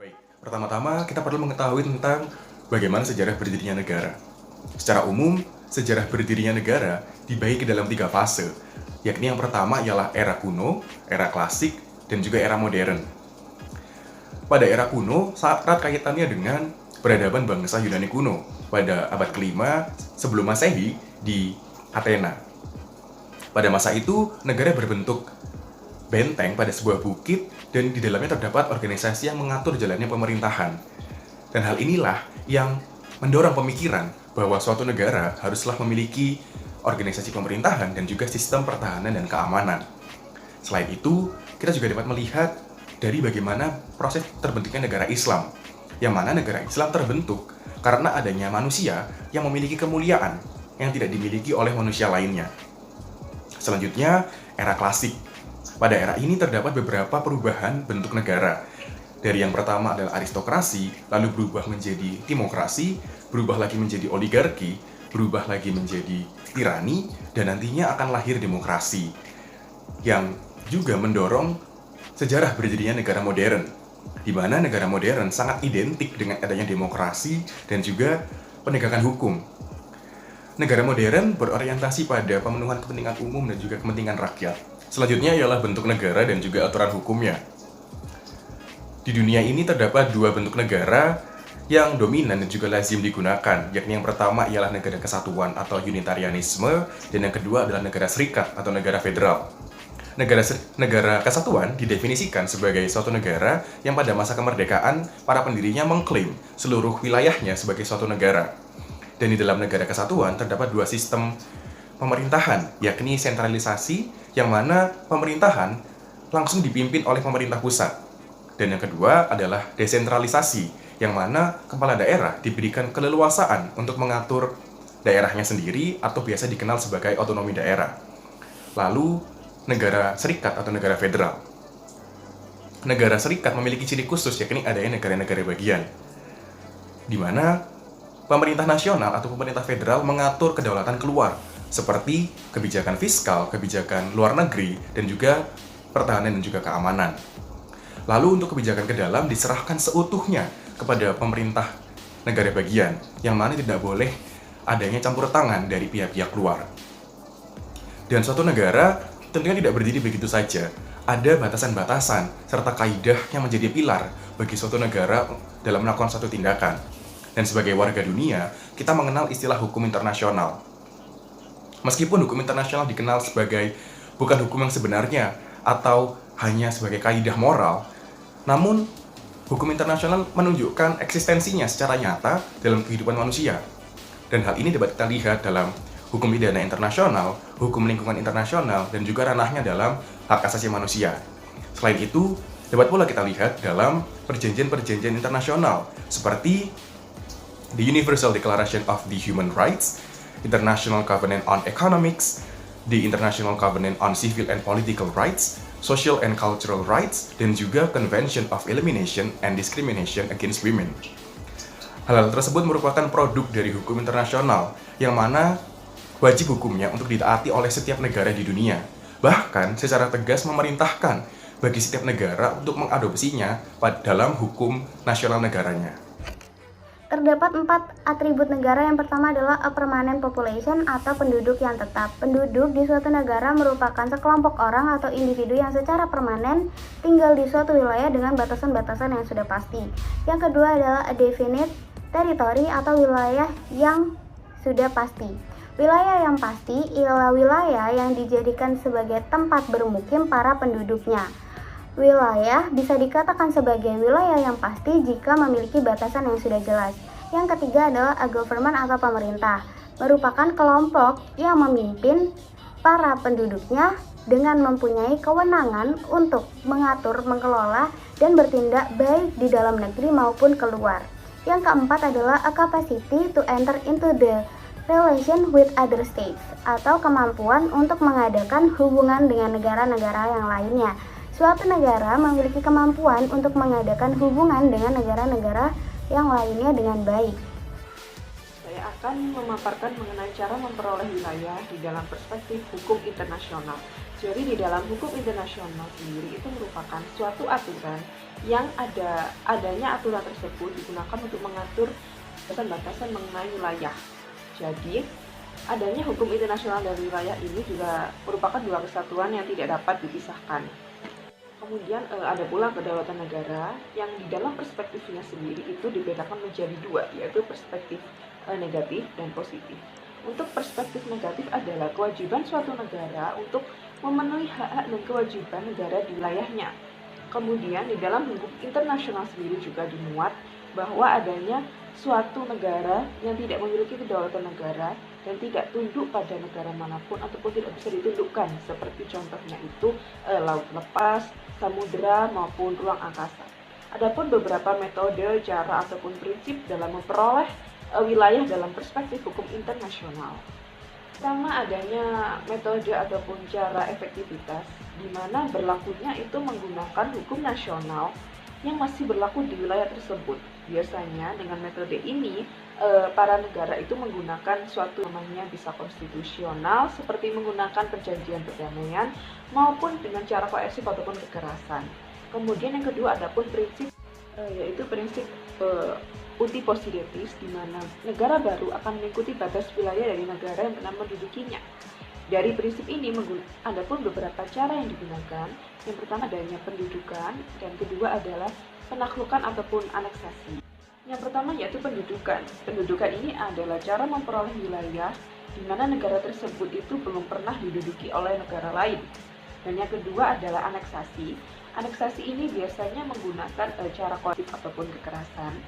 Baik, pertama-tama kita perlu mengetahui tentang bagaimana sejarah berdirinya negara. Secara umum, sejarah berdirinya negara dibagi ke dalam 3 fase, yakni yang pertama ialah era kuno, era klasik, dan juga era modern. Pada era kuno, sangat erat kaitannya dengan peradaban bangsa Yunani kuno pada abad kelima sebelum Masehi di Athena. Pada masa itu, negara berbentuk benteng pada sebuah bukit dan di dalamnya terdapat organisasi yang mengatur jalannya pemerintahan. Dan hal inilah yang mendorong pemikiran bahwa suatu negara haruslah memiliki organisasi pemerintahan dan juga sistem pertahanan dan keamanan. Selain itu, kita juga dapat melihat dari bagaimana proses terbentuknya negara Islam, yang mana negara Islam terbentuk karena adanya manusia yang memiliki kemuliaan yang tidak dimiliki oleh manusia lainnya. Selanjutnya, era klasik. Pada era ini terdapat beberapa perubahan bentuk negara. Dari yang pertama adalah aristokrasi, lalu berubah menjadi timokrasi, berubah lagi menjadi oligarki, berubah lagi menjadi tirani, dan nantinya akan lahir demokrasi. Yang juga mendorong sejarah berdirinya negara modern, di mana negara modern sangat identik dengan adanya demokrasi dan juga penegakan hukum. Negara modern berorientasi pada pemenuhan kepentingan umum dan juga kepentingan rakyat. Selanjutnya ialah bentuk negara dan juga aturan hukumnya. Di dunia ini terdapat 2 bentuk negara yang dominan dan juga lazim digunakan, yakni yang pertama ialah negara kesatuan atau unitarianisme, dan yang kedua adalah negara serikat atau negara federal. Negara kesatuan didefinisikan sebagai suatu negara yang pada masa kemerdekaan para pendirinya mengklaim seluruh wilayahnya sebagai suatu negara. Dan di dalam negara kesatuan terdapat 2 sistem pemerintahan, yakni sentralisasi, yang mana pemerintahan langsung dipimpin oleh pemerintah pusat. Dan yang kedua adalah desentralisasi, yang mana kepala daerah diberikan keleluasaan untuk mengatur daerahnya sendiri atau biasa dikenal sebagai otonomi daerah. Lalu, negara serikat atau negara federal. Negara serikat memiliki ciri khusus, yakni adanya negara-negara bagian, di mana pemerintah nasional atau pemerintah federal mengatur kedaulatan keluar, seperti kebijakan fiskal, kebijakan luar negeri, dan juga pertahanan dan juga keamanan. Lalu untuk kebijakan ke dalam diserahkan seutuhnya kepada pemerintah negara bagian, yang mana tidak boleh adanya campur tangan dari pihak-pihak luar. Dan suatu negara tentunya tidak berdiri begitu saja. Ada batasan-batasan serta kaidah yang menjadi pilar bagi suatu negara dalam melakukan suatu tindakan. Dan sebagai warga dunia, kita mengenal istilah hukum internasional. Meskipun hukum internasional dikenal sebagai bukan hukum yang sebenarnya atau hanya sebagai kaidah moral, namun hukum internasional menunjukkan eksistensinya secara nyata dalam kehidupan manusia. Dan hal ini dapat kita lihat dalam hukum pidana internasional, hukum lingkungan internasional, dan juga ranahnya dalam hak asasi manusia. Selain itu, dapat pula kita lihat dalam perjanjian-perjanjian internasional seperti the Universal Declaration of the Human Rights, International Covenant on Economics, the International Covenant on Civil and Political Rights, Social and Cultural Rights, dan juga Convention of Elimination and Discrimination Against Women. Hal-hal tersebut merupakan produk dari hukum internasional, yang mana wajib hukumnya untuk ditaati oleh setiap negara di dunia. Bahkan secara tegas memerintahkan bagi setiap negara untuk mengadopsinya dalam hukum nasional negaranya. Terdapat 4 atribut negara. Yang pertama adalah a permanent population atau penduduk yang tetap. Penduduk di suatu negara merupakan sekelompok orang atau individu yang secara permanen tinggal di suatu wilayah dengan batasan-batasan yang sudah pasti. Yang kedua adalah a definite territory atau wilayah yang sudah pasti. Wilayah yang pasti ialah wilayah yang dijadikan sebagai tempat bermukim para penduduknya. Wilayah bisa dikatakan sebagai wilayah yang pasti jika memiliki batasan yang sudah jelas. Yang ketiga adalah a government atau pemerintah, merupakan kelompok yang memimpin para penduduknya dengan mempunyai kewenangan untuk mengatur, mengelola, dan bertindak baik di dalam negeri maupun keluar. Yang keempat adalah a capacity to enter into the relation with other states, atau kemampuan untuk mengadakan hubungan dengan negara-negara yang lainnya. Suatu negara memiliki kemampuan untuk mengadakan hubungan dengan negara-negara yang lainnya dengan baik. Saya akan memaparkan mengenai cara memperoleh wilayah di dalam perspektif hukum internasional. Jadi di dalam hukum internasional sendiri itu merupakan suatu aturan yang adanya aturan tersebut digunakan untuk mengatur batasan-batasan mengenai wilayah. Jadi, adanya hukum internasional dan wilayah ini juga merupakan dua kesatuan yang tidak dapat dipisahkan. Kemudian ada pula kedaulatan negara yang di dalam perspektifnya sendiri itu dibedakan menjadi dua, yaitu perspektif negatif dan positif. Untuk perspektif negatif adalah kewajiban suatu negara untuk memenuhi hak-hak dan kewajiban negara di wilayahnya. Kemudian di dalam hukum internasional sendiri juga dimuat bahwa adanya suatu negara yang tidak memiliki kedaulatan negara dan tidak tunduk pada negara manapun ataupun tidak bisa ditundukkan, seperti contohnya itu laut lepas, samudera maupun ruang angkasa. Adapun beberapa metode, cara ataupun prinsip dalam memperoleh wilayah dalam perspektif hukum internasional. Pertama, adanya metode ataupun cara efektivitas, di mana berlakunya itu menggunakan hukum nasional yang masih berlaku di wilayah tersebut. Biasanya dengan metode ini, para negara itu menggunakan suatu namanya bisa konstitusional, seperti menggunakan perjanjian perdamaian, maupun dengan cara koersif ataupun kekerasan. Kemudian yang kedua, adapun prinsip, yaitu prinsip uti possidetis, di mana negara baru akan mengikuti batas wilayah dari negara yang pernah mendudukinya. Dari prinsip ini ada pun beberapa cara yang digunakan. Yang pertama adanya pendudukan, dan kedua adalah penaklukan ataupun aneksasi. Yang pertama yaitu pendudukan. Pendudukan ini adalah cara memperoleh wilayah di mana negara tersebut itu belum pernah diduduki oleh negara lain. Dan yang kedua adalah aneksasi. Aneksasi ini biasanya menggunakan cara koertif ataupun kekerasan.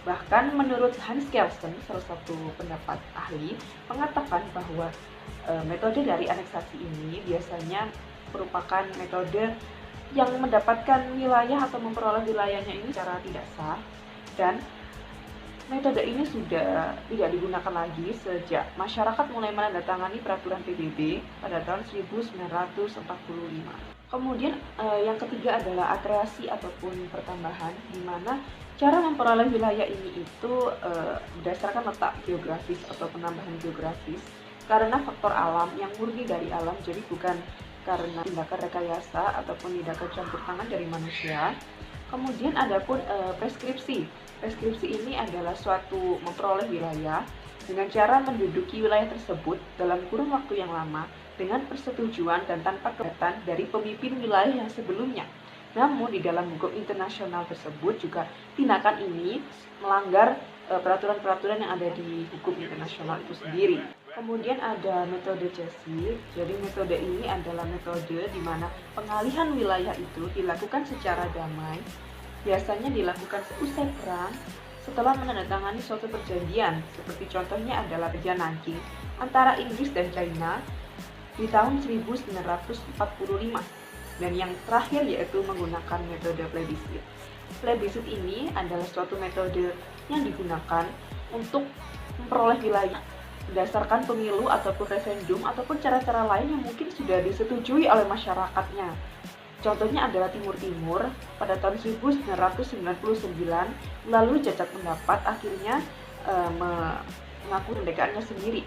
Bahkan menurut Hans Kelsen, salah satu pendapat ahli, mengatakan bahwa metode dari aneksasi ini biasanya merupakan metode yang mendapatkan wilayah atau memperoleh wilayahnya ini secara tidak sah, dan metode ini sudah tidak digunakan lagi sejak masyarakat mulai menandatangani peraturan PBB pada tahun 1945. Kemudian yang ketiga adalah akreasi ataupun pertambahan, di mana cara memperoleh wilayah ini itu berdasarkan letak geografis atau penambahan geografis karena faktor alam yang murni dari alam, jadi bukan karena tindakan rekayasa ataupun tindakan campur tangan dari manusia. Kemudian ada pun preskripsi. Preskripsi ini adalah suatu memperoleh wilayah dengan cara menduduki wilayah tersebut dalam kurun waktu yang lama dengan persetujuan dan tanpa keberatan dari pemimpin wilayah yang sebelumnya. Namun di dalam hukum internasional tersebut juga tindakan ini melanggar peraturan-peraturan yang ada di hukum internasional itu sendiri. Kemudian ada metode Cesi. Jadi metode ini adalah metode di mana pengalihan wilayah itu dilakukan secara damai. Biasanya dilakukan seusai perang setelah menandatangani suatu perjanjian, seperti contohnya adalah perjanjian Nanking antara Inggris dan China di tahun 1945. Dan yang terakhir yaitu menggunakan metode plebiscit. Plebiscit ini adalah suatu metode yang digunakan untuk memperoleh wilayah berdasarkan pemilu ataupun referendum ataupun cara-cara lain yang mungkin sudah disetujui oleh masyarakatnya. Contohnya adalah Timur Timur pada tahun 1999 melalui cacat pendapat akhirnya mengaku kemerdekaannya sendiri.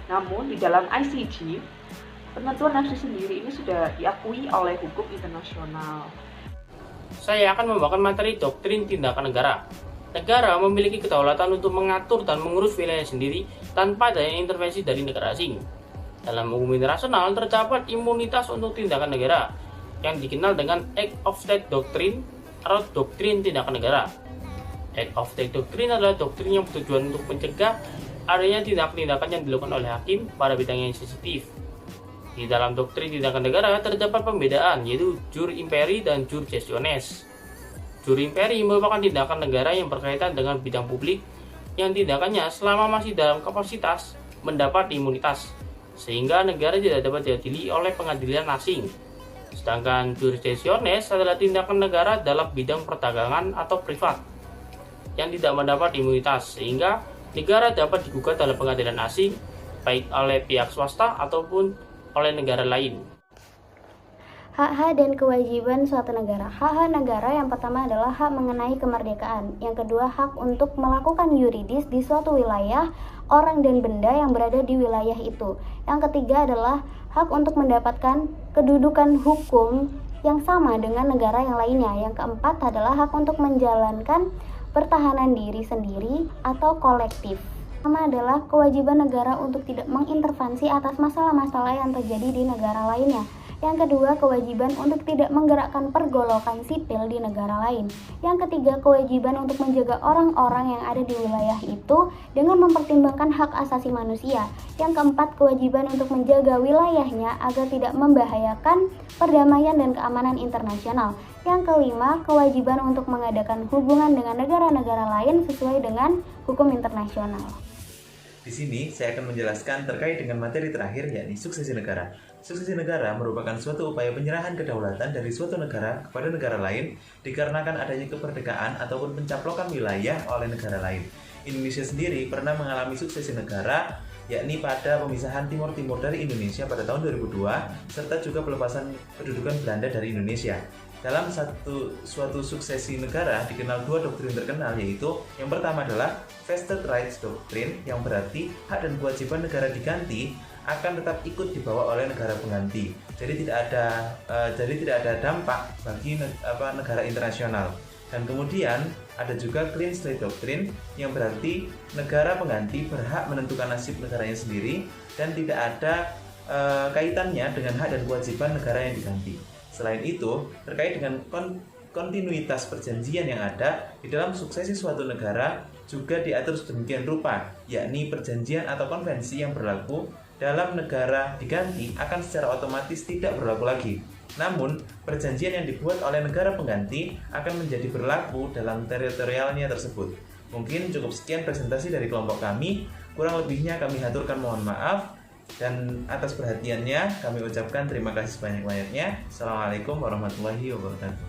Namun di dalam ICJ, penentuan nafsi sendiri ini sudah diakui oleh hukum internasional. Saya akan membawakan materi doktrin tindakan negara. Negara memiliki kedaulatan untuk mengatur dan mengurus wilayah sendiri tanpa adanya intervensi dari negara asing. Dalam hukum internasional terdapat imunitas untuk tindakan negara yang dikenal dengan Act of State Doctrine atau doktrin tindakan negara. Act of State Doctrine adalah doktrin yang bertujuan untuk mencegah adanya tindakan-tindakan yang dilakukan oleh hakim pada bidang yang sensitif. Di dalam doktrin tindakan negara terdapat pembedaan, yaitu jur imperi dan jur gestiones. Jur imperi merupakan tindakan negara yang berkaitan dengan bidang publik yang tindakannya selama masih dalam kapasitas mendapat imunitas, sehingga negara tidak dapat diadili oleh pengadilan asing. Sedangkan jur gestiones adalah tindakan negara dalam bidang perdagangan atau privat yang tidak mendapat imunitas, sehingga negara dapat digugat dalam pengadilan asing baik oleh pihak swasta ataupun oleh negara lain. Hak-hak dan kewajiban suatu negara. Hak-hak negara yang pertama adalah hak mengenai kemerdekaan. Yang kedua, hak untuk melakukan yuridis di suatu wilayah, orang dan benda yang berada di wilayah itu. Yang ketiga adalah hak untuk mendapatkan kedudukan hukum yang sama dengan negara yang lainnya. Yang keempat adalah hak untuk menjalankan pertahanan diri sendiri atau kolektif. Pertama adalah kewajiban negara untuk tidak mengintervensi atas masalah-masalah yang terjadi di negara lainnya. Yang kedua, kewajiban untuk tidak menggerakkan pergolakan sipil di negara lain. Yang ketiga, kewajiban untuk menjaga orang-orang yang ada di wilayah itu dengan mempertimbangkan hak asasi manusia. Yang keempat, kewajiban untuk menjaga wilayahnya agar tidak membahayakan perdamaian dan keamanan internasional. Yang kelima, kewajiban untuk mengadakan hubungan dengan negara-negara lain sesuai dengan hukum internasional. Di sini saya akan menjelaskan terkait dengan materi terakhir, yakni suksesi negara. Suksesi negara merupakan suatu upaya penyerahan kedaulatan dari suatu negara kepada negara lain dikarenakan adanya kemerdekaan ataupun pencaplokan wilayah oleh negara lain. Indonesia sendiri pernah mengalami suksesi negara, yakni pada pemisahan Timur Timur dari Indonesia pada tahun 2002, serta juga pelepasan kedudukan Belanda dari Indonesia. Dalam suatu suksesi negara dikenal dua doktrin terkenal, yaitu yang pertama adalah vested rights doctrine, yang berarti hak dan kewajiban negara diganti akan tetap ikut dibawa oleh negara pengganti. Jadi tidak ada dampak bagi negara internasional. Dan kemudian ada juga clean slate doctrine, yang berarti negara pengganti berhak menentukan nasib negaranya sendiri dan tidak ada kaitannya dengan hak dan kewajiban negara yang diganti. Selain itu, terkait dengan kontinuitas perjanjian yang ada di dalam suksesi suatu negara juga diatur sedemikian rupa, yakni perjanjian atau konvensi yang berlaku dalam negara diganti akan secara otomatis tidak berlaku lagi. Namun, perjanjian yang dibuat oleh negara pengganti akan menjadi berlaku dalam teritorialnya tersebut. Mungkin cukup sekian presentasi dari kelompok kami, kurang lebihnya kami haturkan mohon maaf. Dan atas perhatiannya kami ucapkan terima kasih sebanyak-banyaknya. Assalamualaikum warahmatullahi wabarakatuh.